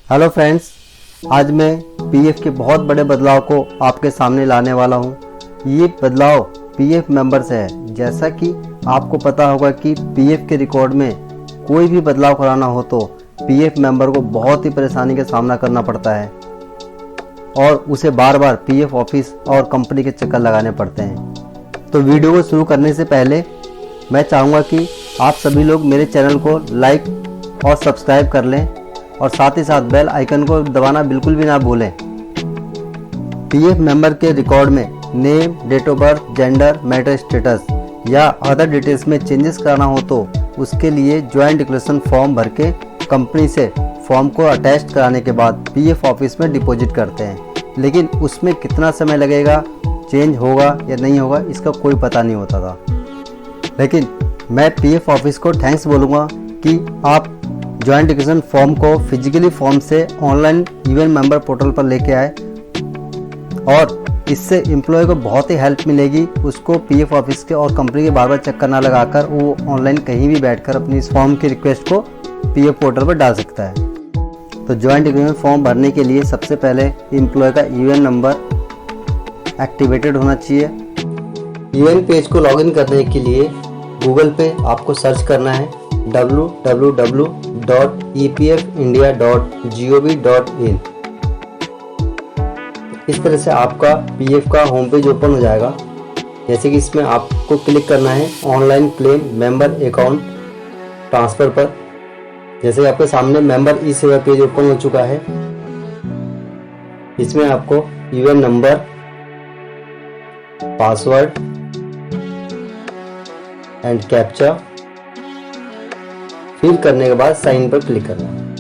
Hello friends, आज मैं PF के बहुत बड़े बदलाव को आपके सामने लाने वाला हूं। ये बदलाव पीएफ मेंबर से है। जैसा कि आपको पता होगा कि पीएफ के रिकॉर्ड में कोई भी बदलाव कराना हो तो पीएफ मेंबर को बहुत ही परेशानी का सामना करना पड़ता है और उसे बार बार पीएफ ऑफिस और कंपनी के चक्कर लगाने पड़ते हैं। तो वीडियो को शुरू करने से पहले मैं चाहूँगा कि आप सभी लोग मेरे चैनल को लाइक और सब्सक्राइब कर लें और साथ ही साथ बेल आइकन को दबाना बिल्कुल भी ना भूलें। पीएफ मेंबर के रिकॉर्ड में name, date of birth, gender, marital status या अदर डिटेल्स में चेंजेस कराना हो तो उसके लिए ज्वाइंट डिक्लेरेशन फॉर्म भर के कंपनी से फॉर्म को अटैच कराने के बाद पीएफ ऑफिस में डिपॉजिट करते हैं। लेकिन उसमें कितना समय लगेगा, चेंज होगा या नहीं होगा, इसका कोई पता नहीं होता था। लेकिन मैं पीएफ ऑफिस को थैंक्स बोलूँगा कि आप ज्वाइंट डिक्लेरेशन फॉर्म को फिजिकली फॉर्म से ऑनलाइन इवन मेंबर पोर्टल पर लेके आए और इससे एम्प्लॉय को बहुत ही हेल्प मिलेगी। उसको पीएफ ऑफिस के और कंपनी के बार बार चक्कर ना लगाकर वो ऑनलाइन कहीं भी बैठकर अपनी इस फॉर्म की रिक्वेस्ट को पीएफ पोर्टल पर डाल सकता है। तो ज्वाइंट डिक्लेरेशन फॉर्म भरने के लिए सबसे पहले एम्प्लॉय का यूएन नंबर एक्टिवेटेड होना चाहिए। यूएन पेज को लॉगिन करने के लिए गूगल पे आपको सर्च करना है www.epfindia.gov.in। इस तरह से आपका पीएफ का होम पेज ओपन हो जाएगा। जैसे कि इसमें आपको क्लिक करना है online claim member account transfer पर। जैसे कि आपके सामने मेंबर ई सेवा पेज ओपन हो चुका है। इसमें आपको UAN number, password and captcha fill करने के बाद साइन पर क्लिक करना है।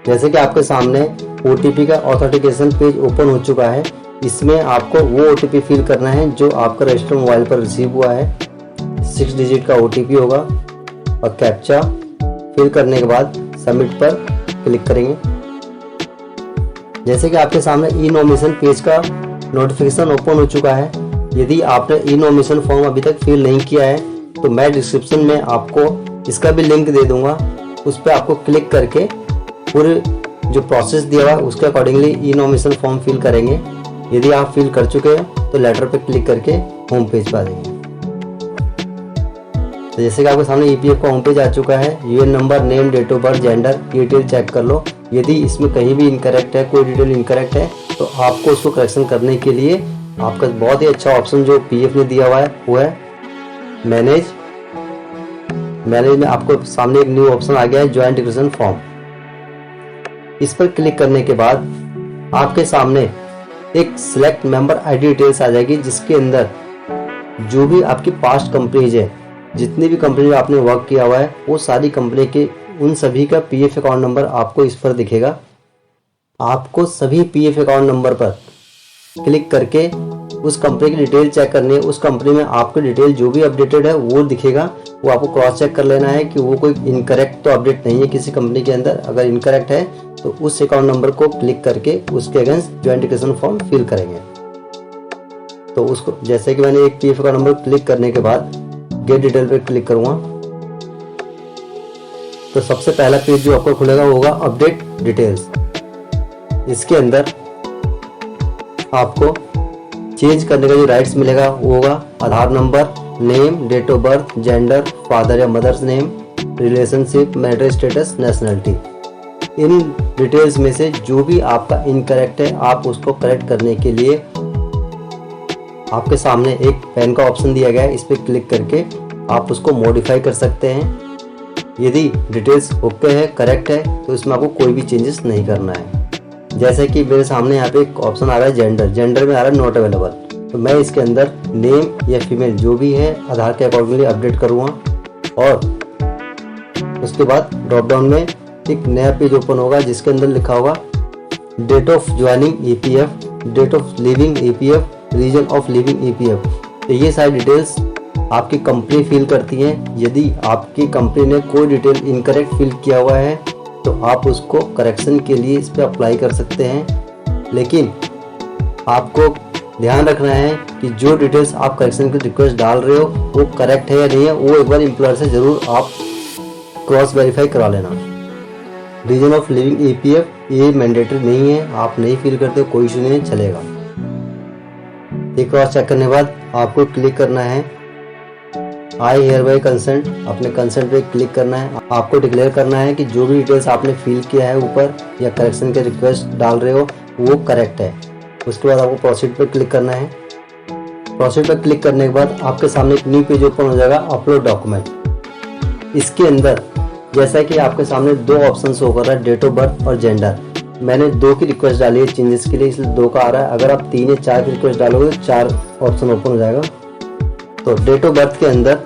जैसे कि आपके सामने ओटीपी का ऑथेंटिकेशन पेज ओपन हो चुका है। इसमें आपको वो ओटीपी फिल करना है जो आपका रजिस्टर मोबाइल पर रिसीव हुआ है। 6 डिजिट का ओटीपी होगा और कैप्चा फिल करने के बाद सबमिट पर क्लिक करेंगे। जैसे कि आपके सामने ई नॉमिनेशन पेज का नोटिफिकेशन ओपन हो चुका है। यदि आपने ई नॉमिनेशन फॉर्म अभी तक फिल नहीं किया है तो मैं डिस्क्रिप्शन में आपको इसका भी लिंक दे दूंगा। उस पर आपको क्लिक करके पूरे जो प्रोसेस दिया हुआ है उसके अकॉर्डिंगली ई नॉमिनेशन फॉर्म फिल करेंगे। यदि आप फिल कर चुके हैं तो लेटर पर क्लिक करके होम पेज पर आ जाएंगे। तो जैसे कि आपके सामने ईपीएफ का होम पेज आ चुका है। UAN number, name, date of birth, gender, ये डिटेल चेक कर लो। यदि इसमें कहीं भी इनकरेक्ट है, कोई डिटेल इनकरेक्ट है तो आपको उसको करेक्शन करने के लिए आपका बहुत ही अच्छा ऑप्शन जो पीएफ ने दिया हुआ है वो है मैनेज में आपको सामने एक न्यू ऑप्शन आ गया है ज्वाइंट डिक्लेरेशन फॉर्म। इस पर क्लिक करने के बाद आपके सामने एक सिलेक्ट मेंबर आईडी डिटेल्स आ जाएगी जिसके अंदर जो भी आपकी पास्ट कंपनीज है, जितनी भी कंपनी में आपने वर्क किया हुआ है वो सारी कंपनी के उन सभी का पीएफ अकाउंट नंबर आपको इस पर दिखेगा। आपको सभी पीएफ अकाउंट नंबर पर क्लिक करके उस कंपनी की डिटेल चेक करनी है। उस कंपनी में आपकी डिटेल जो भी अपडेटेड है वो दिखेगा। वो आपको क्रॉस चेक कर लेना है कि वो कोई इनकरेक्ट तो अपडेट नहीं है किसी कंपनी के अंदर। अगर इनकरेक्ट है तो उस अकाउंट नंबर को क्लिक करके उसके against joint declaration form fill करेंगे। तो उसको जैसे कि मैंने एक पीएफ अकाउंट नंबर क्लिक करने के बाद गेट डिटेल पे क्लिक करूंगा तो सबसे पहला पेज जो आपको खुलेगा वो होगा अपडेट डिटेल्स। इसके अंदर आपको चेंज करने का जो राइट्स मिलेगा वो होगा Aadhaar number, name, date of birth, gender, father या mother's name, relationship, marital status, nationality. इन डिटेल्स में से जो भी आपका इनकरेक्ट है आप उसको करेक्ट करने के लिए आपके सामने एक पेन का ऑप्शन दिया गया है। इस पर क्लिक करके आप उसको मॉडिफाई कर सकते हैं। यदि डिटेल्स ओके है, करेक्ट है तो इसमें आपको कोई भी चेंजेस नहीं करना है। जैसे कि मेरे सामने यहाँ पे एक ऑप्शन आ रहा है जेंडर में आ रहा है नॉट अवेलेबल। तो मैं इसके अंदर नेम या फीमेल जो भी है आधार के अकॉर्डिंगली अपडेट करूँगा और उसके बाद ड्रॉप डाउन में एक नया पेज ओपन होगा जिसके अंदर लिखा होगा date of joining EPF, date of leaving EPF, reason of leaving EPF. तो ये सारी डिटेल्स आपकी कंपनी फिल करती हैं। यदि आपकी कंपनी ने कोई डिटेल इनकरेक्ट फिल किया हुआ है तो आप उसको करेक्शन के लिए इस पर अप्लाई कर सकते हैं। लेकिन आपको ध्यान रखना है कि जो डिटेल्स आप करेक्शन की रिक्वेस्ट डाल रहे हो वो करेक्ट है या नहीं है, वो एक बार एम्प्लॉयर से ज़रूर आप क्रॉस वेरीफाई करा लेना। रीजन ऑफ लिविंग ईपीएफ ये मैंडेटरी नहीं है, आप नहीं फिल करते कोई इशू नहीं है, चलेगा। ये क्रॉस चेक करने के बाद आपको क्लिक करना है आई हियर बाय कंसेंट, अपने कंसेंट पे क्लिक करना है। आपको डिक्लेयर करना है कि जो भी डिटेल्स आपने फिल किया है ऊपर या करेक्शन के रिक्वेस्ट डाल रहे हो वो करेक्ट है। उसके बाद आपको प्रोसीड पे क्लिक करना है। प्रोसीड पे क्लिक करने के बाद आपके सामने एक न्यू पेज ओपन हो जाएगा, अपलोड डॉक्यूमेंट। इसके अंदर जैसा कि आपके सामने दो ऑप्शन शो कर रहा है, डेट ऑफ बर्थ और जेंडर। मैंने 2 की रिक्वेस्ट डाली है चेंजेस के लिए, इसलिए 2 का आ रहा है। अगर आप 3 या 4 की रिक्वेस्ट डालोगे तो 4 ऑप्शन ओपन हो जाएगा। तो डेट ऑफ बर्थ के अंदर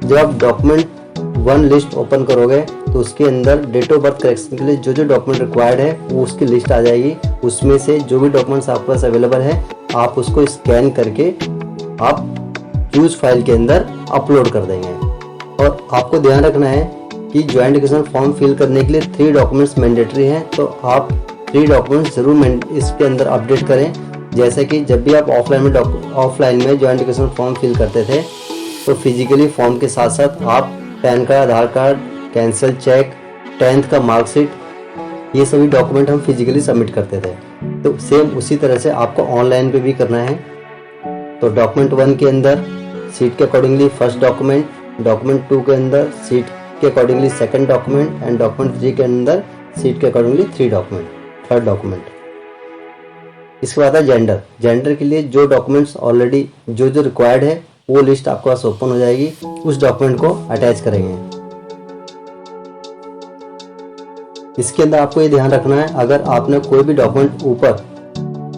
जब आप डॉक्यूमेंट 1 लिस्ट ओपन करोगे तो उसके अंदर डेट ऑफ बर्थ करेक्शन के लिए जो जो डॉक्यूमेंट रिक्वायर्ड है वो उसकी लिस्ट आ जाएगी। उसमें से जो भी डॉक्यूमेंट्स आपके पास अवेलेबल है आप उसको स्कैन करके आप चूज फाइल के अंदर अपलोड कर देंगे। और आपको ध्यान रखना है कि ज्वाइंट एप्लीकेशन फॉर्म फिल करने के लिए 3 डॉक्यूमेंट्स मैंडेटरी हैं, तो आप 3 डॉक्यूमेंट्स जरूर इसके अंदर अपडेट करें। जैसे कि जब भी आप ऑफलाइन में ज्वाइंट एप्लीकेशन फॉर्म फिल करते थे तो फिजिकली फॉर्म के साथ साथ आप पैन कार्ड, आधार कार्ड, कैंसिल चेक, 10th का मार्कशीट, ये सभी डॉक्यूमेंट हम फिजिकली सबमिट करते थे। तो सेम उसी तरह से आपको ऑनलाइन पे भी करना है। तो डॉक्यूमेंट 1 के अंदर सीट के अकॉर्डिंगली फर्स्ट डॉक्यूमेंट, डॉक्यूमेंट 2 के अंदर सीट के accordingly second document and document 3 के अंदर सीट के अकॉर्डिंगली थर्ड डॉक्यूमेंट। इसके बाद है जेंडर। जेंडर के लिए जो डॉक्यूमेंट्स ऑलरेडी जो रिक्वायर्ड है वो लिस्ट आपके पास ओपन हो जाएगी, उस डॉक्यूमेंट को अटैच करेंगे। इसके अंदर आपको ये ध्यान रखना है, अगर आपने कोई भी डॉक्यूमेंट ऊपर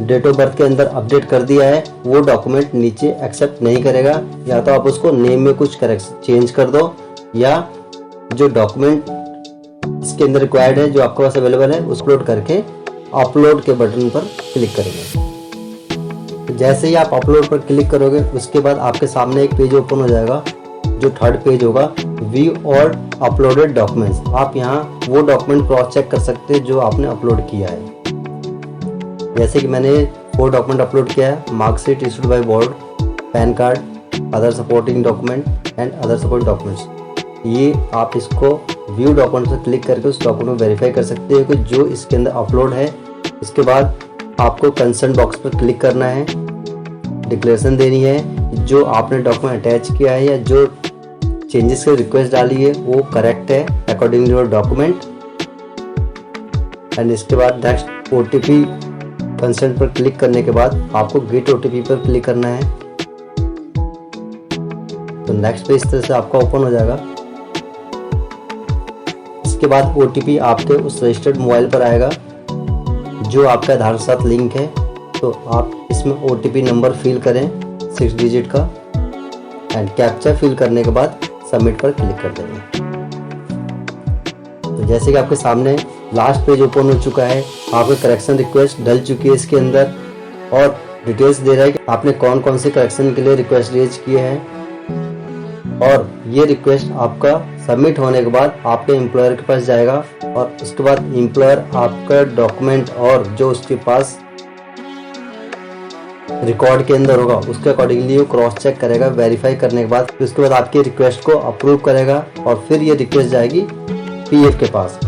डेट ऑफ बर्थ के अंदर अपडेट कर दिया है वो डॉक्यूमेंट नीचे एक्सेप्ट नहीं करेगा। या तो आप उसको नेम में कुछ करेक्शन चेंज कर दो या जो डॉक्यूमेंट इसके अंदर रिक्वायर्ड है जो आपके पास अवेलेबल है उस अपलोड करके अपलोड के बटन पर क्लिक करेंगे। तो जैसे ही आप अपलोड पर क्लिक करोगे उसके बाद आपके सामने एक पेज ओपन हो जाएगा, जो थर्ड पेज होगा, व्यू और अपलोडेड डॉक्यूमेंट्स। आप यहाँ वो डॉक्यूमेंट क्रॉस चेक कर सकते हैं जो आपने अपलोड किया है। जैसे कि मैंने 4 डॉक्यूमेंट अपलोड किया है, marksheet issued by board, pan card, other supporting document and other supporting documents. ये आप इसको व्यू डॉक्यूमेंट पर क्लिक करके उस डॉक्यूमेंट को वेरीफाई कर सकते हो कि जो इसके अंदर अपलोड है। इसके बाद आपको कंसर्न बॉक्स पर क्लिक करना है, डिक्लेरेशन देनी है जो आपने डॉक्यूमेंट अटैच किया है या जो चेंजेस की रिक्वेस्ट डाली है वो करेक्ट है according to your document. And इसके बाद नेक्स्ट ओटीपी कंसेंट पर क्लिक करने के बाद आपको गेट ओटीपी पर क्लिक करना है। तो नेक्स्ट पेज इस तरह से आपका ओपन हो जाएगा। इसके बाद ओटीपी आपके उस रजिस्टर्ड मोबाइल पर आएगा जो आपका आधार के साथ लिंक है। तो आप इसमें ओटीपी नंबर फिल करें 6 डिजिट का एंड कैप्चा फिल करने के बाद सबमिट पर क्लिक कर देंगे। तो जैसे कि आपके सामने लास्ट पेज ओपन हो चुका है, आपके करेक्शन रिक्वेस्ट डल चुकी है इसके अंदर और डिटेल्स दे रहा है कि आपने कौन कौन से करेक्शन के लिए रिक्वेस्ट रेज किए हैं। और ये रिक्वेस्ट आपका सबमिट होने के बाद आपके एम्प्लॉयर के पास जाएगा और उसके बाद एम्प्लॉयर आपका डॉक्यूमेंट और जो उसके पास रिकॉर्ड के अंदर होगा उसके अकॉर्डिंगली वो क्रॉस चेक करेगा। वेरीफाई करने के बाद उसके बाद आपकी रिक्वेस्ट को अप्रूव करेगा और फिर ये रिक्वेस्ट जाएगी पीएफ के पास।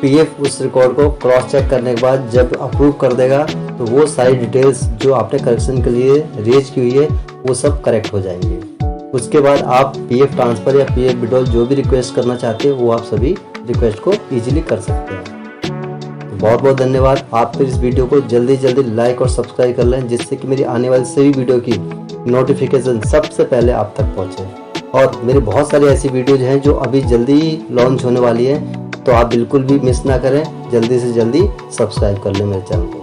पीएफ उस रिकॉर्ड को क्रॉस चेक करने के बाद जब अप्रूव कर देगा तो वो सारी डिटेल्स जो आपने करेक्शन के लिए रेज की हुई है वो सब करेक्ट हो जाएंगे। उसके बाद आप पीएफ ट्रांसफर या पीएफ विड्रॉल जो भी रिक्वेस्ट करना चाहते हैं वो आप सभी रिक्वेस्ट को इजीली कर सकते हैं। तो बहुत बहुत धन्यवाद। आप फिर इस वीडियो को जल्दी लाइक और सब्सक्राइब कर लें जिससे कि मेरी आने वाली सभी वीडियो की नोटिफिकेशन सबसे पहले आप तक पहुंचे। और मेरे बहुत सारी ऐसी वीडियोज हैं जो अभी जल्दी ही लॉन्च होने वाली है, तो आप बिल्कुल भी मिस ना करें, जल्दी से जल्दी सब्सक्राइब कर लें मेरे चैनल को।